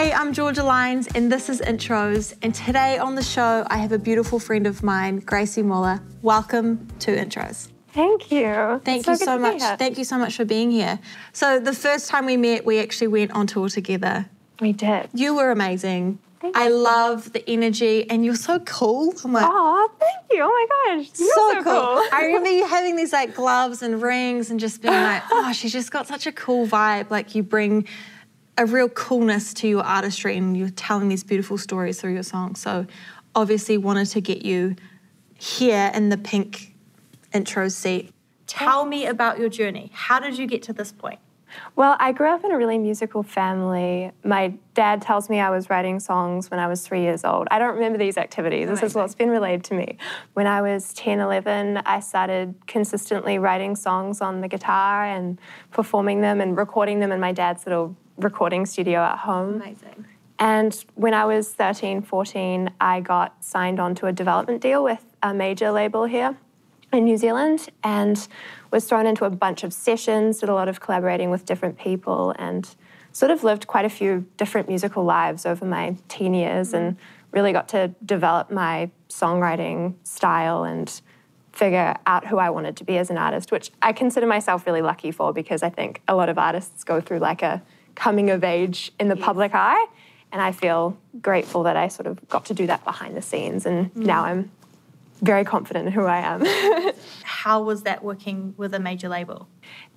Hey, I'm Georgia Lyons and this is Intros, and today on the show I have a beautiful friend of mine, Gracie Moller. Welcome to Intros. Thank you. Thank you so much. Thank you so much for being here. So the first time we met, we actually went on tour together. We did. You were amazing. Thank you. I love the energy and you're so cool. I'm like, oh, thank you. Oh my gosh. You're so cool. I remember you having these like gloves and rings and just being like, oh, she's just got such a cool vibe. Like you bring a real coolness to your artistry and you're telling these beautiful stories through your songs. So obviously wanted to get you here in the pink intro seat. Tell me about your journey. How did you get to this point? Well, I grew up in a really musical family. My dad tells me I was writing songs when I was 3 years old. I don't remember these activities. This is what's been relayed to me. When I was 10, 11, I started consistently writing songs on the guitar and performing them and recording them in my dad's little recording studio at home. Amazing. And when I was 13, 14, I got signed onto a development deal with a major label here in New Zealand and was thrown into a bunch of sessions, did a lot of collaborating with different people and sort of lived quite a few different musical lives over my teen years and really got to develop my songwriting style and figure out who I wanted to be as an artist, which I consider myself really lucky for because I think a lot of artists go through like a coming of age in the public eye, and I feel grateful that I sort of got to do that behind the scenes, and now I'm very confident in who I am. How was that working with a major label?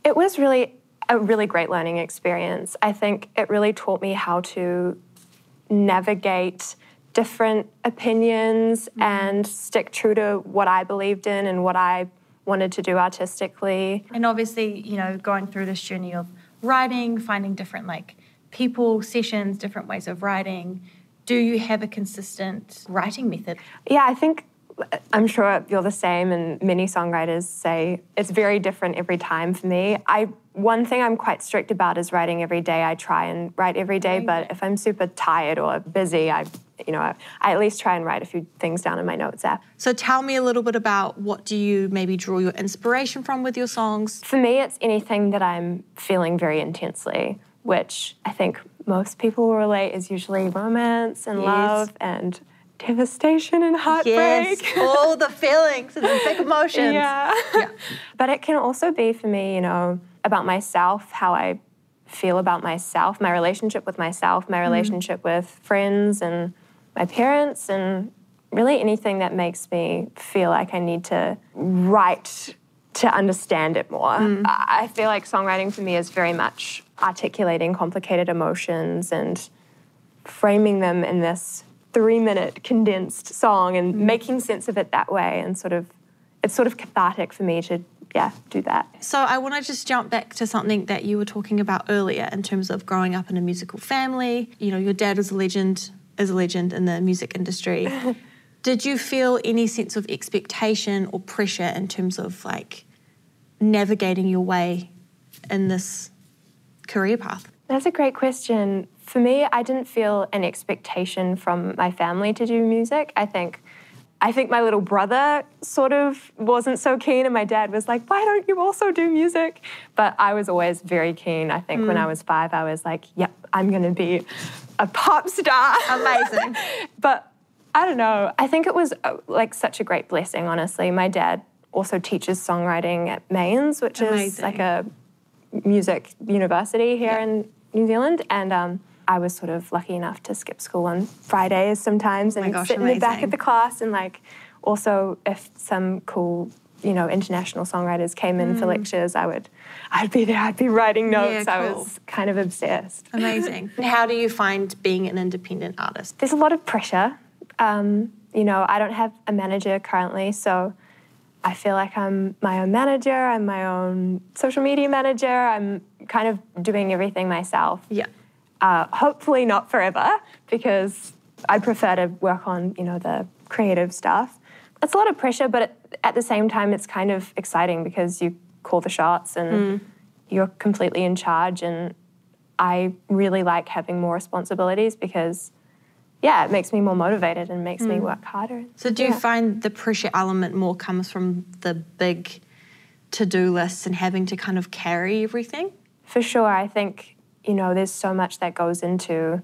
It was really a really great learning experience. I think it really taught me how to navigate different opinions and stick true to what I believed in and what I wanted to do artistically. And obviously, you know, going through this journey of writing, finding different like people, sessions, different ways of writing, do you have a consistent writing method? Yeah, I think I'm sure you're the same, and many songwriters say it's very different every time for me. One thing I'm quite strict about is writing every day. I try and write every day, but if I'm super tired or busy, I at least try and write a few things down in my notes app. So tell me a little bit about what do you maybe draw your inspiration from with your songs? For me, it's anything that I'm feeling very intensely, which I think most people will relate is usually romance and love and devastation and heartbreak. Yes, all the feelings and the big emotions. Yeah. But it can also be for me, you know, about myself, how I feel about myself, my relationship with myself, my relationship with friends and my parents, and really anything that makes me feel like I need to write to understand it more. I feel like songwriting for me is very much articulating complicated emotions and framing them in this 3-minute condensed song and making sense of it that way, and it's sort of cathartic for me to do that. So I want to just jump back to something that you were talking about earlier in terms of growing up in a musical family. You know, your dad is a legend in the music industry. Did you feel any sense of expectation or pressure in terms of like navigating your way in this career path? That's a great question. For me, I didn't feel an expectation from my family to do music. I think my little brother sort of wasn't so keen, and my dad was like, why don't you also do music? But I was always very keen. I think when I was 5, I was like, yep, I'm going to be a pop star. Amazing. But I don't know. I think it was like such a great blessing, honestly. My dad also teaches songwriting at Mains, which is like a music university here in New Zealand. And I was sort of lucky enough to skip school on Fridays sometimes and sit in the back of the class, and like also if some cool, you know, international songwriters came in for lectures, I'd be there, I'd be writing notes. Yeah, cool. I was kind of obsessed. Amazing. How do you find being an independent artist? There's a lot of pressure. You know, I don't have a manager currently, so I feel like I'm my own manager, I'm my own social media manager, I'm kind of doing everything myself. Yeah. Hopefully not forever, because I prefer to work on, you know, the creative stuff. It's a lot of pressure, but at the same time, it's kind of exciting because you call the shots and you're completely in charge. And I really like having more responsibilities because, it makes me more motivated and makes me work harder. So do you find the pressure element more comes from the big to-do lists and having to kind of carry everything? For sure. I think, you know, there's so much that goes into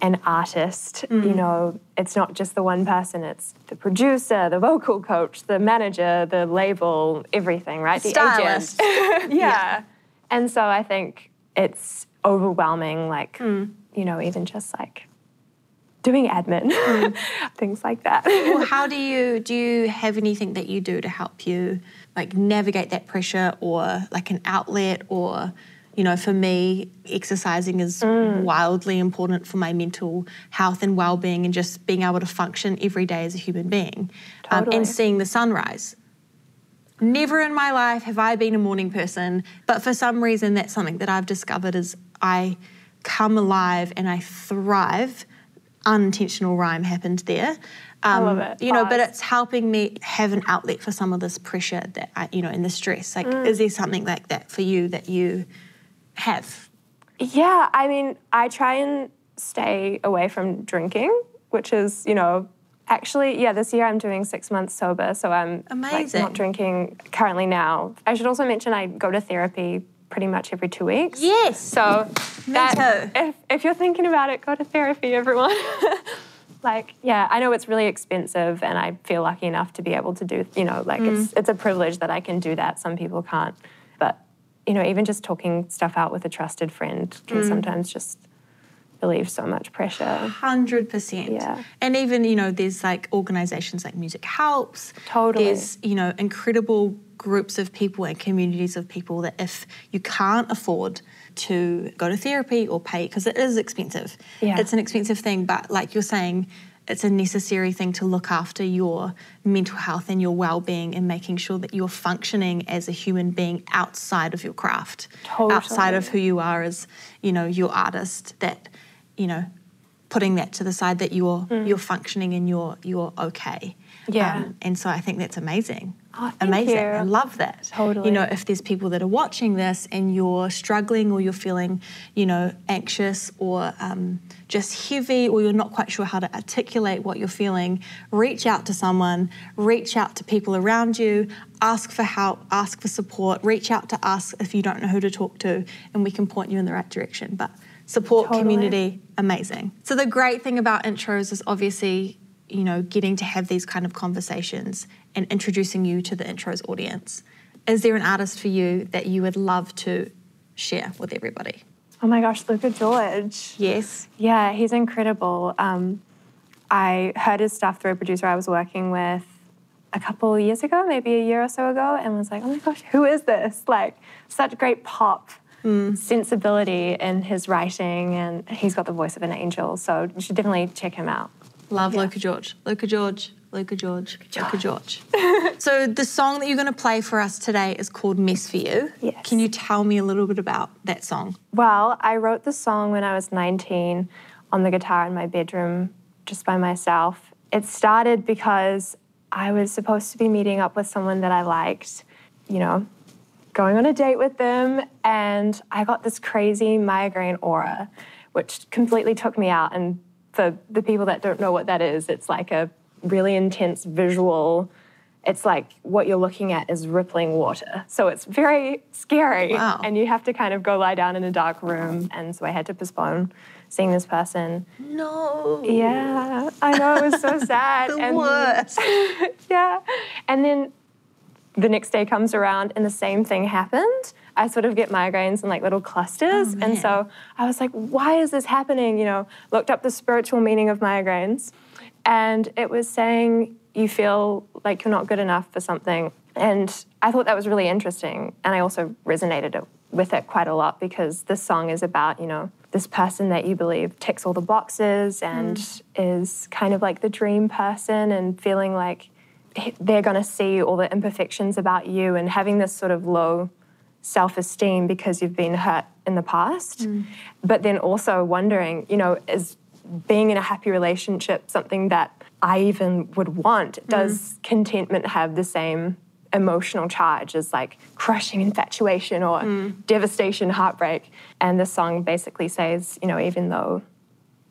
an artist. You know, it's not just the one person, it's the producer, the vocal coach, the manager, the label, everything, right? The stylist. agent. Yeah. And so I think it's overwhelming, like, you know, even just like doing admin, things like that. Well, how do you have anything that you do to help you like navigate that pressure, or like an outlet, or, you know, for me, exercising is wildly important for my mental health and well-being, and just being able to function every day as a human being. Totally. And seeing the sunrise. Never in my life have I been a morning person, but for some reason that's something that I've discovered is I come alive and I thrive. Unintentional rhyme happened there. I love it. You know, but it's helping me have an outlet for some of this pressure that I, you know, and the stress. Like, is there something like that for you that you have? Yeah, I mean, I try and stay away from drinking, which is, you know, actually, yeah, this year I'm doing 6 months sober, so I'm like, not drinking currently now. I should also mention I go to therapy pretty much every 2 weeks. Yes. So if you're thinking about it, go to therapy, everyone. Like, yeah, I know it's really expensive, and I feel lucky enough to be able to do, you know, like it's a privilege that I can do that. Some people can't. But, you know, even just talking stuff out with a trusted friend can sometimes just relieve so much pressure. 100%. Yeah. And even, you know, there's like organisations like Music Helps. Totally. There's, you know, incredible groups of people and communities of people that if you can't afford to go to therapy or pay, because it is expensive. Yeah. It's an expensive thing, but like you're saying, it's a necessary thing to look after your mental health and your well-being, and making sure that you're functioning as a human being outside of your craft, outside of who you are as, you know, your artist, that, you know, putting that to the side, that you're functioning and you're okay. Yeah. And so I think that's amazing. Oh, amazing. you. I love that. Totally. You know, if there's people that are watching this and you're struggling, or you're feeling, you know, anxious, or just heavy, or you're not quite sure how to articulate what you're feeling, reach out to someone, reach out to people around you, ask for help, ask for support, reach out to us if you don't know who to talk to, and we can point you in the right direction. But support, community, amazing. So the great thing about intros is obviously, you know, getting to have these kind of conversations and introducing you to the intros audience. Is there an artist for you that you would love to share with everybody? Oh my gosh, Luca George. Yes. Yeah, he's incredible. I heard his stuff through a producer I was working with a couple of years ago, maybe a year or so ago, and was like, oh my gosh, who is this? Like, such great pop sensibility in his writing, and he's got the voice of an angel, so you should definitely check him out. Love Luca George. Luca George. Luca George. Luca George. So the song that you're going to play for us today is called Mess for You. Yes. Can you tell me a little bit about that song? Well, I wrote the song when I was 19 on the guitar in my bedroom just by myself. It started because I was supposed to be meeting up with someone that I liked, you know, going on a date with them, and I got this crazy migraine aura, which completely took me out. And for the people that don't know what that is, it's like a really intense visual. It's like what you're looking at is rippling water. So it's very scary. Wow. And you have to kind of go lie down in a dark room. And so I had to postpone seeing this person. No. Yeah, I know, it was so sad. The worst. Yeah. And then the next day comes around and the same thing happened. I sort of get migraines in like little clusters. And so I was like, why is this happening? You know, looked up the spiritual meaning of migraines, and it was saying you feel like you're not good enough for something. And I thought that was really interesting. And I also resonated with it quite a lot, because this song is about, you know, this person that you believe ticks all the boxes and is kind of like the dream person, and feeling like they're going to see all the imperfections about you, and having this sort of low self-esteem because you've been hurt in the past. But then also wondering, you know, is being in a happy relationship something that I even would want? Does contentment have the same emotional charge as like crushing infatuation or devastation, heartbreak? And this song basically says, you know, even though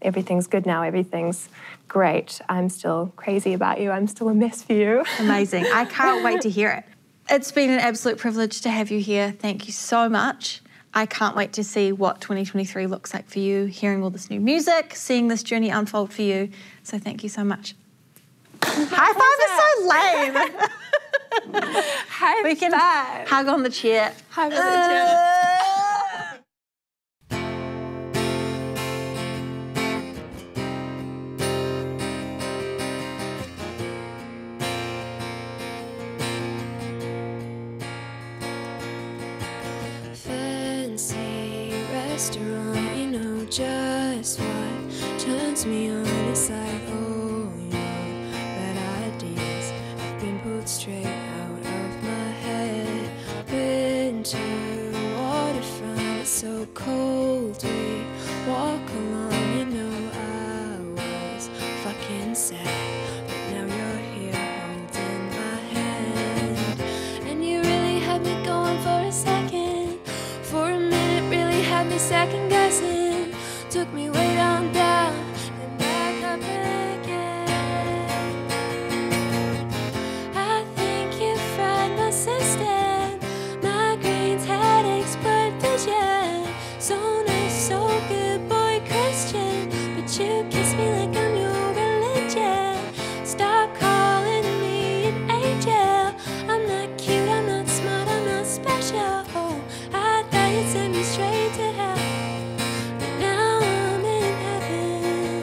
everything's good now, everything's great, I'm still crazy about you, I'm still a mess for you. Amazing. I can't wait to hear it. It's been an absolute privilege to have you here. Thank you so much. I can't wait to see what 2023 looks like for you, hearing all this new music, seeing this journey unfold for you. So thank you so much. High five is so lame. High We can five. hug on the chair. Hug on the chair. Fancy restaurant, you know just what turns me on. It's like, oh, you know, bad ideas have been pulled straight out of my head. Winter waterfront, it's so cold. We walk along, you know I was fucking sad, but now you're here holding my hand, and you really had me going for a second. For a minute, really had me second guessing. Took me way down, then back up again. I think you fried my system. Migraines, headaches, blurred vision. So nice, so good, boy Christian. But you kiss me like I'm your religion. Stop calling me an angel. I'm not cute, I'm not smart, I'm not special. You'd send me straight to hell, but now I'm in heaven.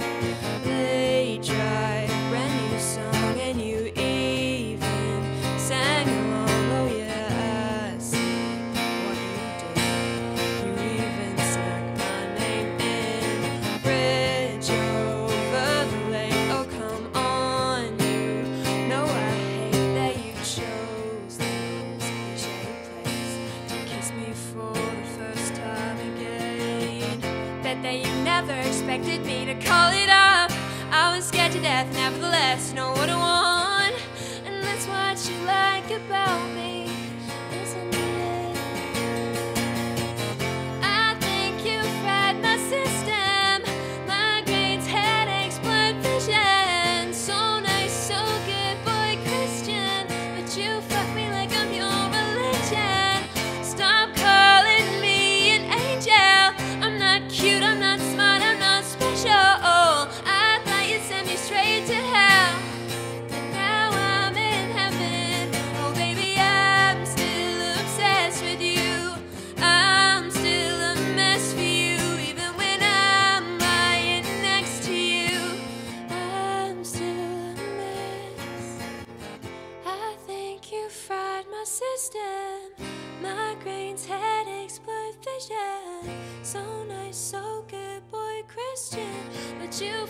They tried a brand new song and you even sang along. Oh yeah, I see what you did. You even snuck my name in. Bridge over the lake. Oh come on, you know I hate that you chose this cliche place to kiss me for first time again. Bet that you never expected me to call it off. I was scared to death, nevertheless, know what I want. And that's what you like about me, isn't it? I think you fried my system. Migraines, headaches, blurred vision. So nice, so good, boy Christian. But you fuck me like I'm your religion. Stop calling me an angel. I'm not cute, I'm not smart, I'm not special. I thought you'd send me straight to hell, but now I'm in heaven. Oh baby, I'm still obsessed with you. I'm still a mess for you, even when I'm lying next to you. I'm still a mess. I think you fried my system. Migraines, headaches, blurred vision. So nice, so good, boy Christian. But you